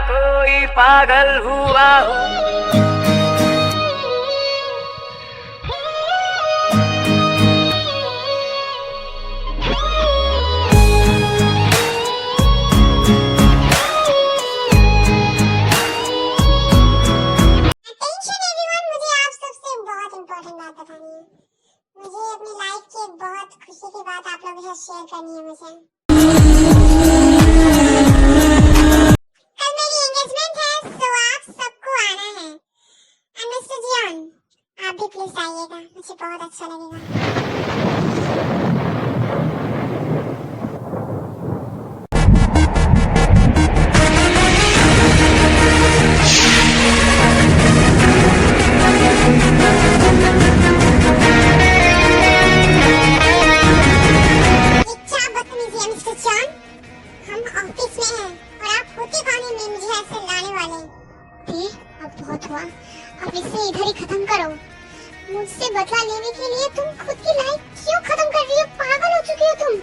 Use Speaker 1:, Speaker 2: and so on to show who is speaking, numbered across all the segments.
Speaker 1: कोई पागल हुआ हूँ।
Speaker 2: मुझे अपनी लाइफ की एक बहुत खुशी की बात आप लोगों के साथ शेयर करनी है। मुझे कल मेरी एंगेजमेंट है, तो आप सबको आना है। मिस्टर जियान, आप भी प्लीज आइएगा, मुझे बहुत अच्छा लगेगा। अब बहुत हुआ, अब इसे इधर ही खत्म करो। मुझसे बदला लेने के लिए तुम खुद की लाइफ क्यों खत्म कर रही हो? पागल हो चुकी हो तुम।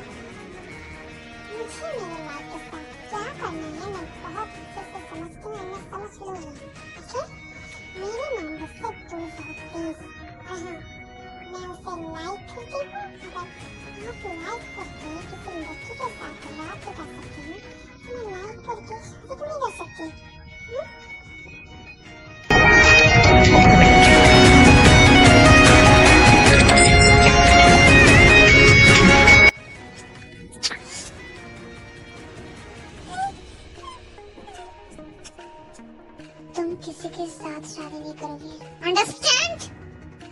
Speaker 2: मुझे मेरी लाइफ के साथ क्या करना है मैं बहुत अच्छे से समझती हूँ, मैं समझ लूंगी। ओके, मेरी मांग से दूर रहो प्लीज। मैं उसे लाइक करती हूँ। अगर आप लाइक करके किसी लड़की के साथ रात बिता सकती हूँ तो मैं लाइक करके शादी क्यों नहीं कर सकती? तुम किसी के साथ शादी नहीं करोगे, अंडरस्टैंड?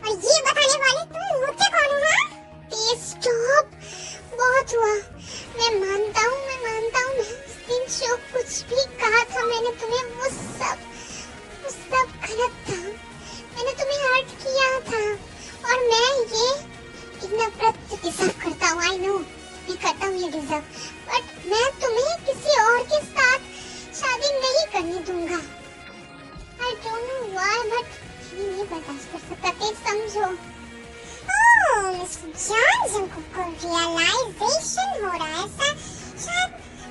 Speaker 2: और ये बताने वाले तुम मुझसे कौन हो? हाँ, प्लीज स्टॉप, बहुत हुआ। मैं मानता हूँ मैं उस दिन जो कुछ भी कहा था मैंने तुम्हें, वो सब गलत था। मैंने तुम्हें हर्ट किया था और मैं ये नफरत डिजर्व करता हूँ। आई नो मैं करता हूँ ये डिजर्व, बट मैं तुम्हें किसी और के साथ शादी नहीं करने दूंगा। I don't know why, but ये नहीं बर्दाश्त कर सकता, प्लीज समझो। ओह मिस्टर जॉन, को रियलाइजेशन हो रहा है ऐसा। शायद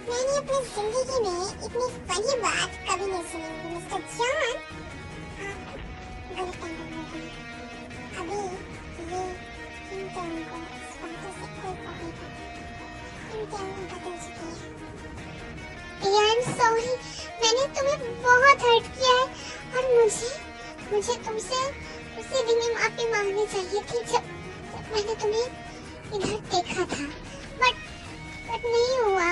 Speaker 2: मैंने अपनी जिंदगी में इतनी फनी बात कभी नहीं सुनी होगी। मिस्टर जॉन, आप गलत टाइम पर बोल रहे हैं। अभी ये इंटर्न को इस बातों से कोई फर्क नहीं पड़ता। इंटर्न बदल चुकी है। आई एम सॉरी, मैंने तुम्हें बहुत हर्ट किया है और मुझे तुमसे उसी दिन ही माफी मांगनी चाहिए थी जब मैंने तुम्हें इधर देखा था, बट नहीं हुआ।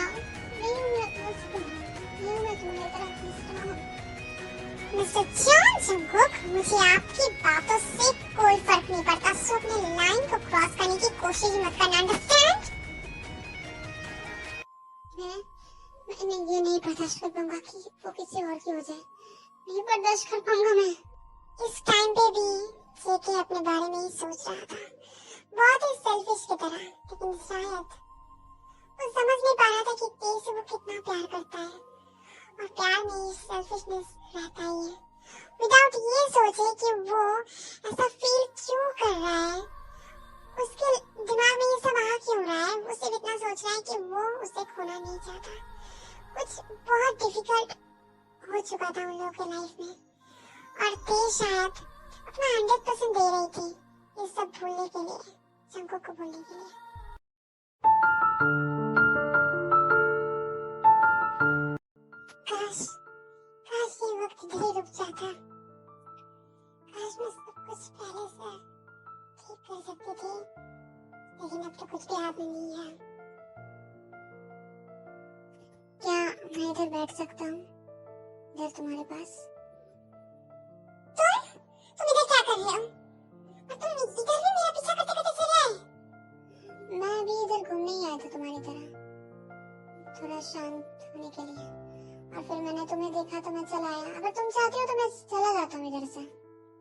Speaker 2: मिस्टर जॉन जंगकुक, मुझे आपकी बातों से कोई फर्क नहीं पड़ता, सो अपने लाइन को क्रॉस करने की कोशिश मत करना, अंडरस्टैंड? मैंने ये नहीं बर्दाश्त कर पाऊंगा कि वो किसी और की हो जाए। नहीं बर्दाश्त कर पाऊंगा मैं। इस टाइम पे भी जेके अपने बारे में ही सोच रहा था, बहुत ही सेल्फिश की तरह, लेकिन शायद वो समझ नहीं पा रहा था कि तेज से वो कितना प्यार करता है और प्यार में सेल्फिशनेस रहता ही है। विदाउट ये सोचे कि वो ऐसा फील क्यों कर रहा है, उसके दिमाग में ये सब आ क्यों रहा है, वो सिर्फ इतना सोच रहा है कि वो उसे खोना नहीं चाहता। कुछ बहुत डिफिकल्ट हो चुका था उन लोगों के लाइफ में और तेज शायद अपना 100% दे रही थी ये सब भूलने के लिए, जंगकुक को भूलने के लिए। काश ये वक्त इधर ही रुक जाता। काश मैं सब कुछ पहले से ठीक कर सकती थी, लेकिन अब तो कुछ भी हाथ में नहीं है। क्या मैं इधर बैठ सकता हूँ, इधर तुम्हारे पास? तुम इधर क्या कर रहे हो? और तुम इधर भी मेरा पीछा करते करते चले आए? मैं भी इधर घूमने ही आया था तुम्हारी तरह, थोड़ा शांत होने के लिए, और फिर मैंने तुम्हें देखा तो मैं चला आया। अगर तुम चाहती हो तो मैं चला जाता हूँ इधर से।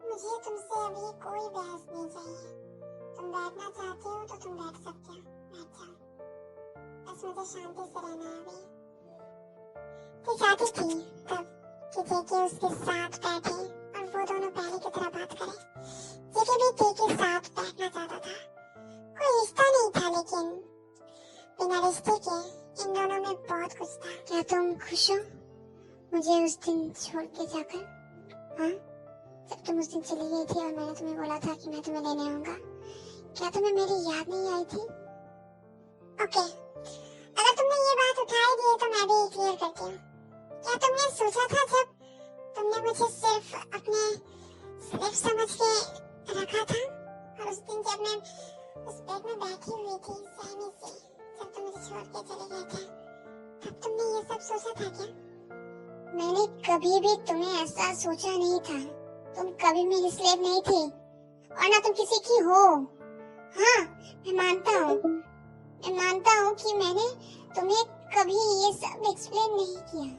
Speaker 2: मुझे तुमसे अभी कोई बहस नहीं चाहिए। तुम बैठना चाहते हो तो तुम बैठ सकते हो, बैठ जाओ। बस मुझे शांति से रहना है अभी। तो चाहती थी तब कि जेके उसके साथ बैठे और वो दोनों पहले की तरह बात करें। जेके भी के साथ बैठना चाहता था। कोई रिश्ता नहीं था, लेकिन बिना रिश्ते के इन दोनों में बहुत कुछ था। क्या तुम खुश हो? मुझे उस दिन छोड़ के जाकर, हाँ, जब तुम उस दिन चली गई थी और मैंने तुम्हें बोला था कि मैं तुम्हें लेने आऊंगा, क्या तुम्हें मेरी याद नहीं आई थी? ओके, अगर तुमने ये बात उठाई दी है तो मैं भी क्लियर करती हूँ। क्या तुमने सोचा था जब तुमने मुझे सिर्फ अपने स्लेव समझ के रखा था, और उस दिन जब मैं उस बेड में बैठी हुई थी सहमी से, जब तुम मुझे छोड़ के चले गए थे, तब तुमने ये सब सोचा था क्या? मैंने कभी भी तुम्हें ऐसा सोचा नहीं था। तुम कभी मेरी स्लेव नहीं थी और ना तुम किसी की हो। हाँ, मैं मानता हूँ कि मैंने तुम्हें कभी ये सब एक्सप्लेन नहीं किया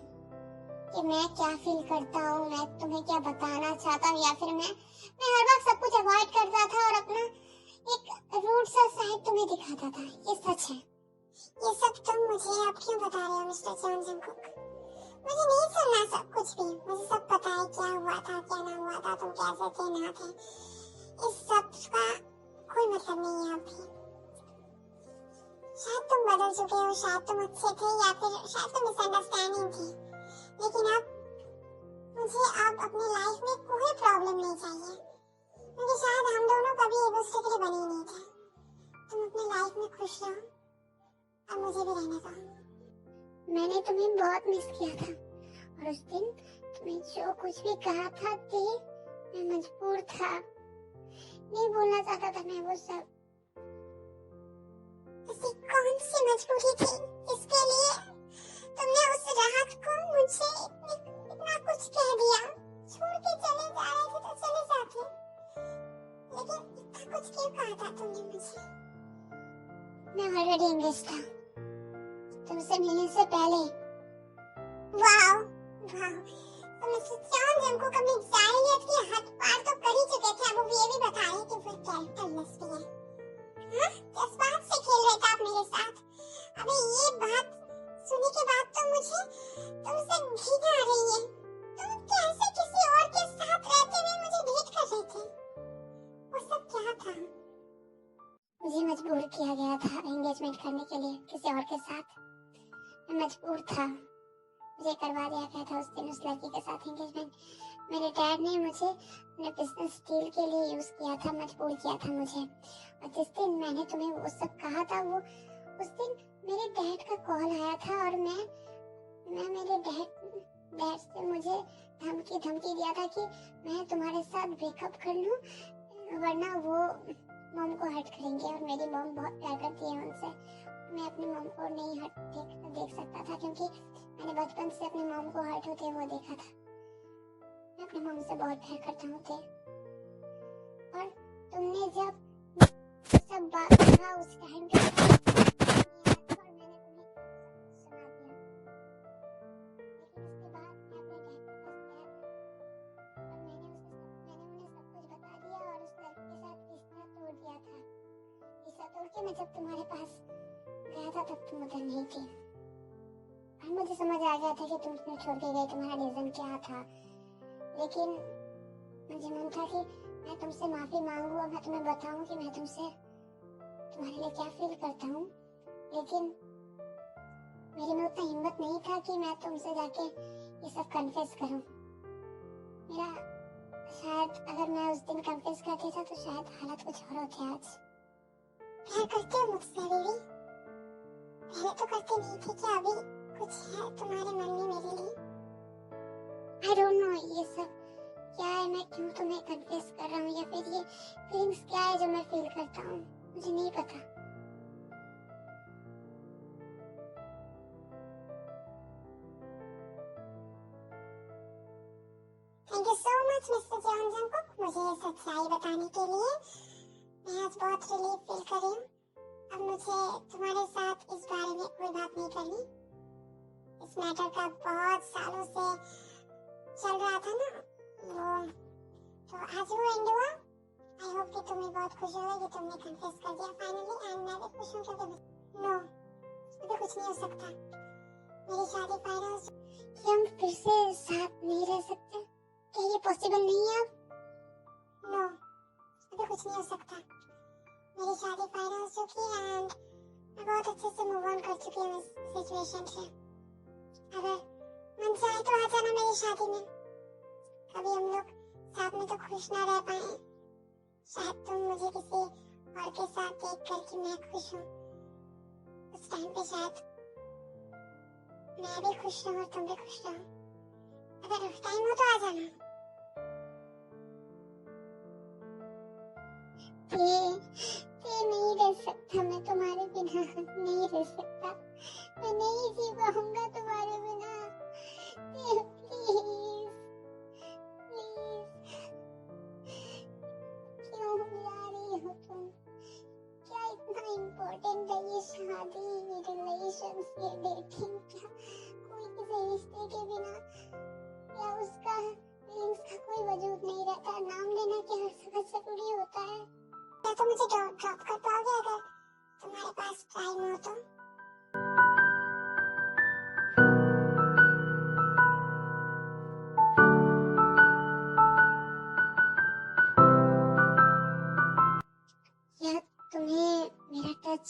Speaker 2: कि मैं क्या फील करता हूँ, मैं तुम्हें क्या बताना चाहता हूँ, या फिर मैं हर वक्त सब कुछ अवॉइड करता था और अपना एक रूड सा साइड तुम्हें दिखाता था। ये सच है। ये सब तुम मुझे अब क्यों बता रहे हो मिस्टर जॉन जंगकुक? मुझे नहीं सुनना सब कुछ भी। मुझे सब पता है क्या हुआ था, क्या ना हुआ था, तुम कैसे थे ना थे। इस सब का कोई मतलब नहीं है अभी। शायद तुम बदल चुके हो, शायद तुम अच्छे थे, या फिर शायद तुम मिसअंडरस्टैंडिंग थी। लेकिन अब मुझे अब अपनी लाइफ में कोई प्रॉब्लम नहीं चाहिए, क्योंकि शायद हम दोनों कभी एक दूसरे के लिए बने ही नहीं थे। तुम अपनी लाइफ में खुश रहो, अब मुझे भी रहने दो। मैंने तुम्हें बहुत मिस किया था और उस दिन तुम्हें जो कुछ भी कहा था मैं मजबूर था, नहीं बोलना चाहता था मैं वो सब। ऐसी कौन सी मजबूरी थी इसके लिए तुमने उस रात को मुझे इतना कुछ कह दिया? छोड़ के चले जा रहे थे तो चले जाते, लेकिन इतना कुछ क्यों कहा था तुमने मुझे? मैं ऑलरेडी इंगेज था तुमसे मिलने से पहले। वाओ वाओ, तुम मिस्टर जॉन जंगकुक अपनी जाहिलियत की हद पार तो कर ही चुके थे। अब वो ये भी बता रहे कि वो कैरेक्टर लेस्बी है। हाँ, जज्बात से खेल रहे थे आप मेरे साथ। अबे ये बात सुनने के बाद तो मुझे तुमसे घृणा आ रही है। तुम कैसे किसी और के साथ रहते हुए मुझे डेट कर रहे थे? वो सब क्या था? मुझे मजबूर किया गया था एंगेजमेंट करने के लिए किसी और के साथ। मैं मजबूर था, मुझे करवा दिया गया था उस दिन उस लड़की के साथ एंगेजमेंट। मेरे डैड ने मुझे अपने बिजनेस डील के लिए यूज किया था, मजबूर किया था मुझे। और जिस दिन मैंने तुम्हें वो सब कहा था, वो उस दिन मेरे डैड का कॉल आया था और मैं मेरे डैड से मुझे धमकी दिया था कि मैं तुम्हारे साथ ब्रेकअप कर लूं, वरना वो मॉम को हर्ट करेंगे, और मेरी मॉम बहुत प्यार करती है उनसे। मैं अपनी मॉम को नहीं देख सकता था, क्योंकि मैंने बचपन से अपनी मॉम को हर्ट होते हुए देखा था। मैं अपनी मॉम से बहुत प्यार करता हूँ और तुमने जब सब बात कहा उस टाइम पे और मैंने तुम्हें सुना दिया, लेकिन उसके बाद मैं अपने डैड के पास गया था और मैंने उन्हें सब कुछ बता दिया और उस लड़की के साथ रिश्ता तोड़ दिया था। रिश्ता तोड़ के मैं जब तुम्हारे पास गया था तब तुम उधर नहीं थी और मुझे समझ आ गया था कि तुम क्यों छोड़ के गए, तुम्हारा रीजन क्या था। लेकिन मुझे मन था कि मैं तुमसे माफी मांगू और मैं तुम्हें बताऊं कि मैं तुम्हारे लिए क्या फील करता हूँ, लेकिन मेरे में उतना हिम्मत नहीं था कि मैं तुमसे जाके ये सब कन्फेस करूं। मेरा शायद अगर मैं उस दिन कन्फेस करती था तो शायद हालत कुछ और होते आज। प्यार करते हो मुझसे बेबी? पहले तो करते नहीं थे, क्या अभी कुछ है तुम्हारे मन में मेरे लिए? I don't know ये सब क्या है, मैं क्यों तुम्हें कन्फेस कर रहा हूँ, या फिर ये फीलिंग्स क्या है जो मैं फील करता हूँ, मुझे नहीं पता। Thank you so much mister John Jungkook मुझे ये सच्चाई बताने के लिए। मैं आज बहुत रिलीफ फील कर रही हूँ। अब मुझे तुम्हारे साथ इस बारे में कोई बात नहीं करनी। इस मैटर का बहुत सालों से चल रहा था ना वो, तो आज वो एंड हुआ। आई होप कि तुम्हें बहुत खुशी होगी कि तुमने कन्फेस कर दिया फाइनली, एंड मैं भी खुश हूँ क्योंकि नो अभी कुछ नहीं हो सकता। मेरी शादी फाइनल, कि हम फिर से साथ नहीं रह सकते, क्या ये पॉसिबल नहीं है अब? नो अभी कुछ नहीं हो सकता। मेरी शादी फाइनल हो चुकी है एंड मैं बहुत अच्छे से मूव ऑन कर चुकी हूँ इस सिचुएशन से। अगर मन चाहे तो आ जाना मेरी शादी में कभी हम लोग साथ में तो खुश ना रह पाए। शायद तुम मुझे किसी और के साथ देख कर कि मैं खुश हूँ, उस टाइम पे शायद मैं भी खुश रहूँ और तुम भी खुश रहो। अगर उस टाइम हो तो आ जाना। नहीं रह सकता मैं तुम्हारे बिना, नहीं रह सकता, मैं नहीं जी पाऊंगा तुम्हारे बिना। प्लीज प्लीज, क्यों बुला रही हो तुम? क्या इतना इम्पोर्टेंट है ये शादी, ये रिलेशंस, ये डेटिंग? क्या कोई किसी रिश्ते के बिना या उसका फीलिंग्स का कोई वजूद नहीं रहता? नाम लेना क्या बहुत जरूरी होता है? क्या तुम मुझे ड्रॉप कर पाओगे अगर तुम्हारे पास टाइम हो तो? या तुम्हें मेरा टच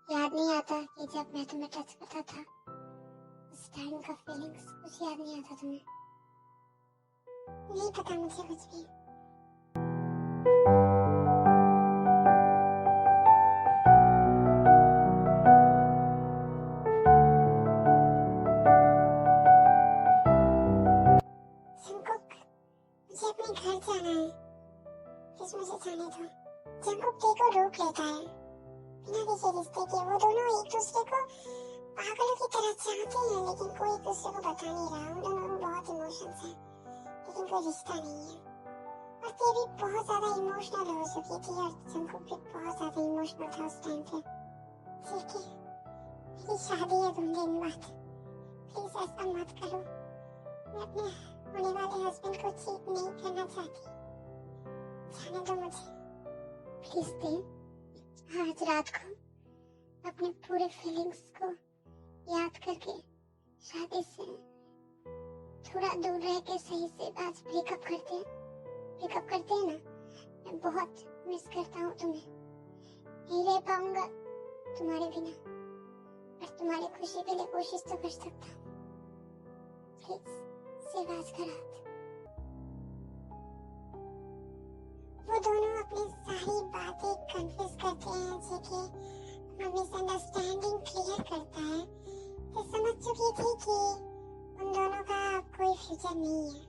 Speaker 2: याद नहीं आता कि जब मैं तुम्हें टच करता था उस टाइम का फीलिंग्स कुछ याद नहीं आता तुम्हें? नहीं पता मुझे कुछ भी। जंकुक, मुझे अपने घर जाना है, प्लीज मुझे जाने दो। जंकुक टी को रोक लेता है। बिना किसी रिश्ते के वो दोनों एक दूसरे को पागलों की तरह चाहते हैं, लेकिन कोई एक दूसरे को बता नहीं रहा। उन दोनों में बहुत इमोशंस हैं, लेकिन कोई रिश्ता नहीं है। और ते भी बहुत ज्यादा इमोशनल हो चुकी थी और जंकुक भी बहुत ज्यादा इमोशनल था उस टाइम पे। ठीक है, मेरी शादी है 2 दिन बाद, प्लीज ऐसा मत करो। मैं अपने होने वाले हस्बैंड को चीट नहीं करना चाहती, जाने दो मुझे प्लीज। ते आज रात को अपने पूरे फीलिंग्स को याद करके शादी से थोड़ा दूर रह के सही से आज ब्रेकअप करते हैं ना। मैं बहुत मिस करता हूँ तुम्हें, नहीं रह पाऊंगा तुम्हारे बिना, पर तुम्हारी खुशी के लिए कोशिश तो कर सकता हूँ। प्लीज सिर्फ आज का रात। वो दोनों अपनी सारी बातें कन्फ्यूज करते हैं, जो कि मिसअंडरस्टैंडिंग क्लियर करता है। तो समझ चुकी थी कि उन दोनों का कोई फ्यूचर नहीं है,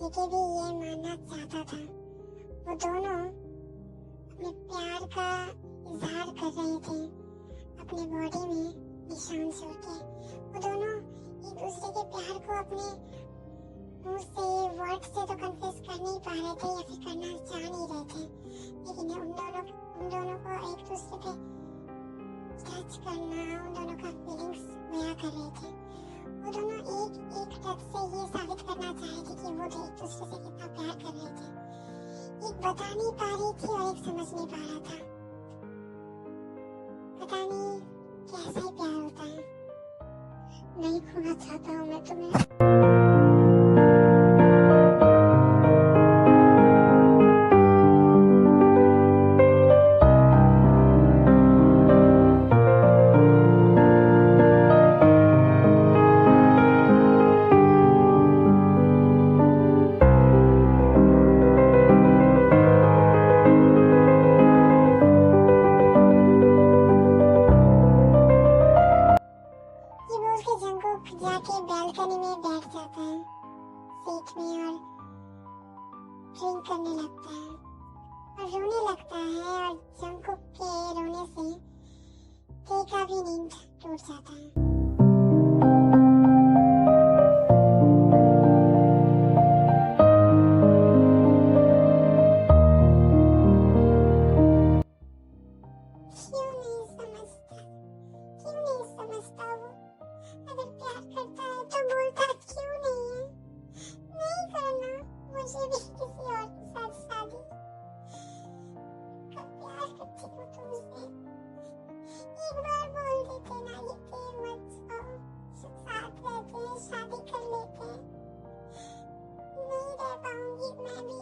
Speaker 2: जेके भी ये मानना चाहता था। वो दोनों अपने प्यार का इजहार कर रहे थे अपनी बॉडी में निशान छोड़ के। वो दोनों एक दूसरे के प्यार को अपने मुंह से, वर्ड से तो कन्फेस कर नहीं पा रहे थे या फिर करना चाह नहीं रहे थे, लेकिन उन दोनों को एक दूसरे पे टच करना, उन दोनों का फीलिंग्स बयां कर रहे थे। वो दोनों एक टच से ये साबित करना चाह रहे थे कि वो एक दूसरे से कितना प्यार कर रहे थे। एक बता नहीं पा रही थी और एक समझ नहीं पा रहा था। पता नहीं कैसा ही प्यार होता है। नहीं खोना चाहता हूँ मैं तुम्हें। जाके बैल्कनी में बैठ जाता है सीट में और ड्रिंक करने लगता है और रोने लगता है, और जंकुक के रोने से ते का भी नींद टूट जाता है। क्यों नहीं समझता वो? अगर प्यार करता है तो बोलता क्यों नहीं है? नहीं करना मुझे भी किसी और के साथ शादी। कब प्यार करती हो तुमसे? एक बार बोल देते ना ये प्यार मत जाओ, साथ रहते हैं, शादी कर लेते हैं। नहीं रह पाऊंगी मैं भी,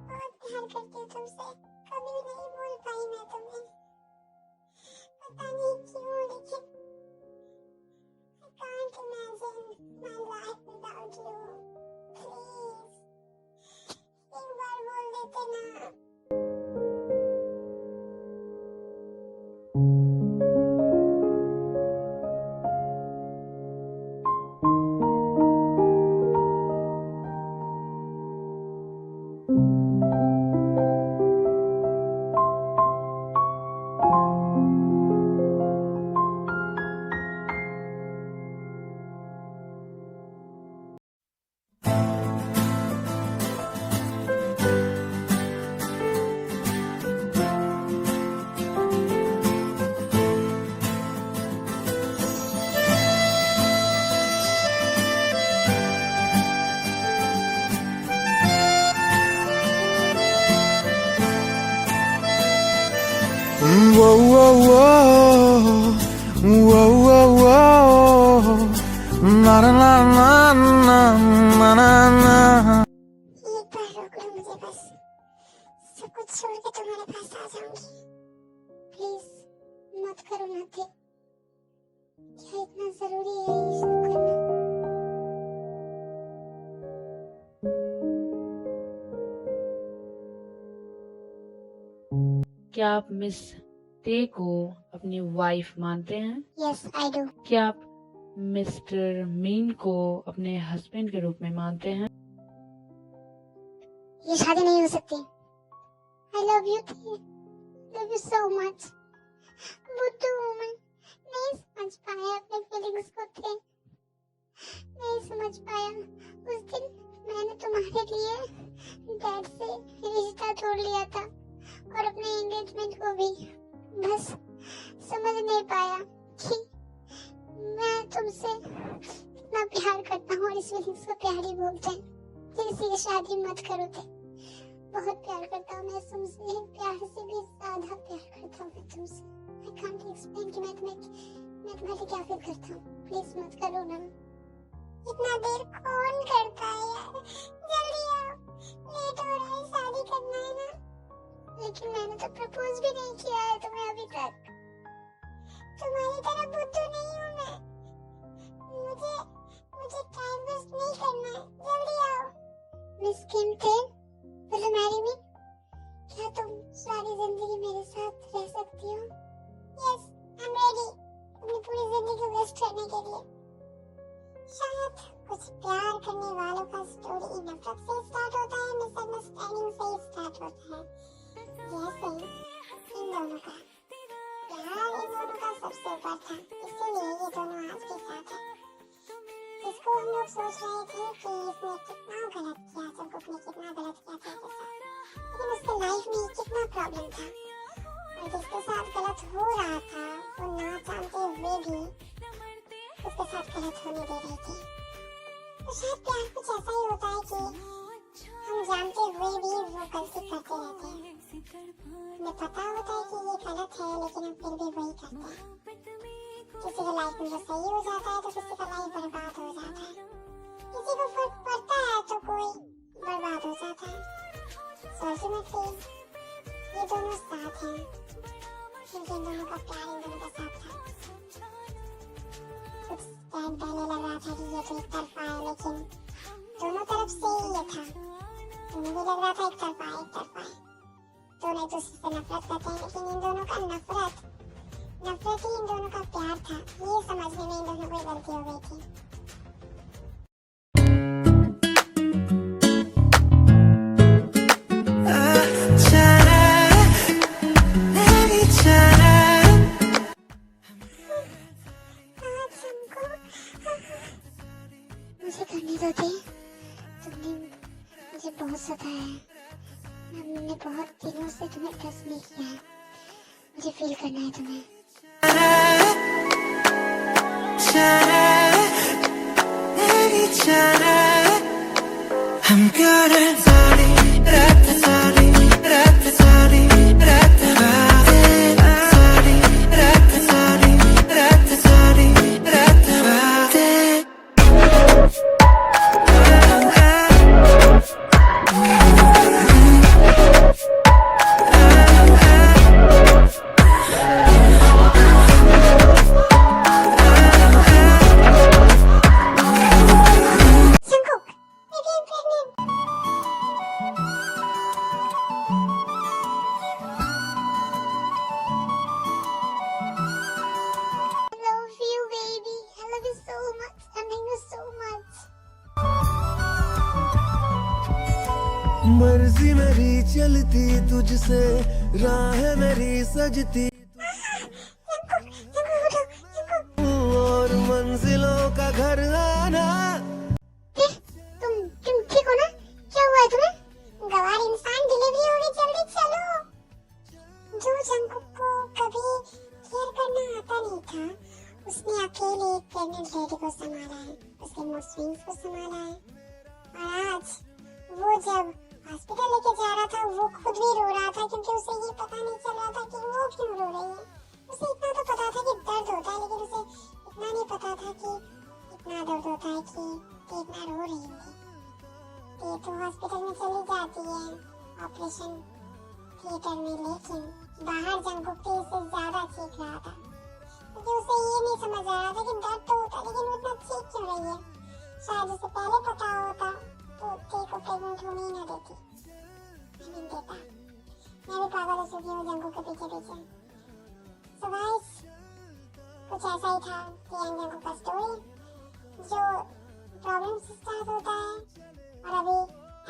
Speaker 2: बहुत प्यार करती हूँ तुमसे, कभी नहीं बोल पाई मैं तुम्हें, पता नहीं क्यों, लेकिन I can't imagine my life छोड़ के तुम्हारे पास आ जाऊंगी। प्लीज मत करो नथिंग। क्या इतना जरूरी है ये सब करना?
Speaker 3: क्या आप मिस ते को अपनी वाइफ मानते हैं?
Speaker 2: Yes I do.
Speaker 3: क्या आप मिस्टर मीन को अपने हस्बैंड के रूप में मानते हैं?
Speaker 2: ये शादी नहीं हो सकती। आई लव यू थे, लव यू सो मच। बुद्धू हूँ मैं, नहीं समझ पाया अपने फीलिंग्स को थे, नहीं समझ पाया। उस दिन मैंने तुम्हारे लिए डैड से रिश्ता तोड़ लिया था और अपने एंगेजमेंट को भी। बस समझ नहीं पाया कि मैं तुमसे इतना प्यार करता हूँ और इस फीलिंग्स को प्यार ही बोलते हैं। प्लीज ये शादी मत करो थे। बहुत प्यार करता हूँ मैं तुमसे, प्यार से भी ज्यादा प्यार करता हूँ मैं तुमसे। I can't explain कि मैं तुम्हारे लिए क्या फील करता हूँ। प्लीज मत करो ना। इतना देर कौन करता है यार? जल्दी आओ, लेट हो रहा है, शादी करना है ना। लेकिन मैंने तो प्रपोज भी नहीं किया है तुम्हें अभी तक। तुम्हारी तरह बुद्धू नहीं हूँ मैं। मुझे टाइम वेस्ट नहीं करना है, जल्दी आओ। मिस किम थे, will you marry me? क्या तुम सारी जिंदगी मेरे साथ रह सकती हो? Yes, I'm ready. अपनी पूरी जिंदगी वेस्ट करने के लिए। शायद कुछ प्यार करने वालों का स्टोरी नफरत से स्टार्ट होता है, मिसअंडरस्टैंडिंग से स्टार्ट होता है। जैसे इन दोनों का प्यार इन दोनों का सबसे ऊपर था, इसीलिए ये दोनों आज के साथ हैं। इसको हम लोग सोच रहे थे कि इसने कितना गलत किया, जंकुक ने कितना गलत किया था इसके साथ, लेकिन उसके लाइफ में कितना प्रॉब्लम था और जिसके साथ गलत हो रहा था वो ना जानते हुए भी उसके साथ गलत होने दे रही थी। तो शायद प्यार कुछ ऐसा ही होता है कि हम जानते हुए भी वो गलती करते रहते हैं। हमें पता होता है कि ये गलत है लेकिन हम फिर भी वही करते हैं। किसी का लाइफ में जो सही हो जाता है तो किसी का लाइफ बर्बाद हो जाता है। किसी को फर्क पड़ता है तो कोई बर्बाद हो जाता है। So ultimately ये दोनों साथ हैं क्योंकि इन दोनों का प्यार इन दोनों का साथ था। कुछ टाइम पहले लग रहा था कि ये तो एक तरफा है, लेकिन दोनों तरफ से ही ये था। तुम्हें भी लग रहा था एक तरफा है। दोनों एक दूसरे से नफरत करते हैं, लेकिन इन दोनों का नफरत ही इन दोनों का प्यार था। ये समझने में इन दोनों को गलती हो गई थी। मुझे करने दो थे, तुमने मुझे बहुत सताया है। मैंने बहुत दिनों से तुम्हें ट्रस्ट नहीं किया है। मुझे फील करना है तुम्हें।
Speaker 4: मर्जी मेरी चलती तुझसे, राह मेरी सजती और मंजिलों का घर आना।
Speaker 2: तुम ठीक हो ना? क्या हुआ है तुम्हें? गवार इंसान, डिलीवरी हो गई, जल्दी चलो। जो जंकुक को कभी केयर करना आता नहीं था, उसने अकेले एक प्रेग्नेंट लेडी को संभाला है, उसके मूड स्विंग्स को संभाला है। और आज वो जब हॉस्पिटल लेके जा रहा था, वो खुद भी रो रहा था क्योंकि उसे ये पता नहीं चल रहा था कि वो क्यों रो रही है। उसे इतना तो पता था कि दर्द होता है, लेकिन उसे इतना नहीं पता था कि इतना दर्द होता है कि इतना रो रही होगी। ये तो हॉस्पिटल में चली जाती है ऑपरेशन थिएटर में, लेकिन बाहर जंगकुक तो इससे ज्यादा चीख रहा था क्योंकि उसे ये नहीं समझ आ रहा था कि दर्द तो होता लेकिन वो इतना चीख क्यों रही है। शायद उसे पहले पता होता तो ते को प्रेग्नेंट होने ही ना देती। नहीं देता, मैं भी पागल हो चुकी हूँ जंगकुक के पीछे पीछे। सो गाइस, कुछ ऐसा ही था कि जंगकुक का स्टोरी जो प्रॉब्लम से स्टार्ट होता है और अभी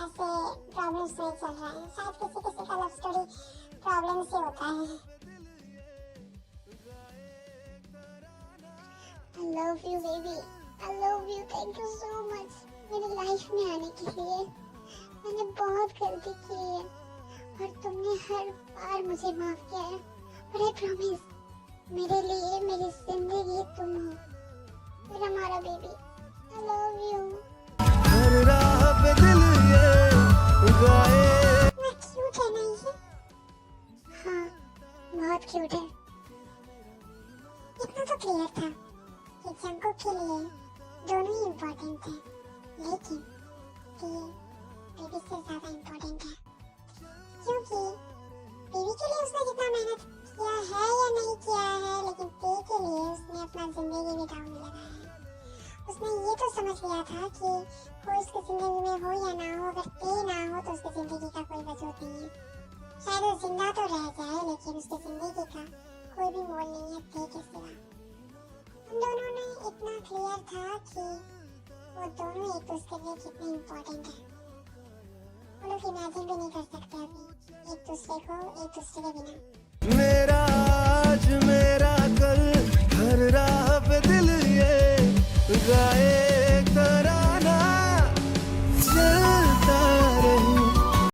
Speaker 2: ऐसे प्रॉब्लम्स नहीं चल रहे हैं। शायद किसी किसी का लव स्टोरी प्रॉब्लम से होता है। I love you baby, I love you, thank you so much मेरी लाइफ में आने के लिए। मैंने बहुत गलती की है और तुमने हर बार मुझे माफ किया है, और आई प्रॉमिस मेरे लिए मेरी जिंदगी तुम हो, मेरा मारा बेबी। I love you।
Speaker 4: हर राह पे दिल ये गाए।
Speaker 2: मैं क्यूट है ना ये? हाँ, बहुत क्यूट है। इतना तो क्लियर था कि जंगकुक के लिए दोनों ही इम्पोर्टेंट थे, लेकिन ये बेबी से ज्यादा इम्पोर्टेंट है क्योंकि बेबी के लिए उसने जितना मेहनत किया है या नहीं किया है, लेकिन पे के लिए उसने अपना जिंदगी भी दांव में लगाया है। उसने ये तो समझ लिया था कि कोई उसकी जिंदगी में हो या ना हो, अगर पे ना हो तो उसकी जिंदगी का कोई वजूद नहीं है। शायद वो जिंदा तो रह जाए लेकिन उसकी जिंदगी का कोई भी मोल नहीं है पे के सिवा। उन दोनों ने इतना क्लियर था कि वो दोनों एक दूसरे के लिए कितने इम्पोर्टेंट है। वो लोग इमेजिन भी नहीं कर सकते अभी एक दूसरे को एक दूसरे के बिना।
Speaker 4: मेरा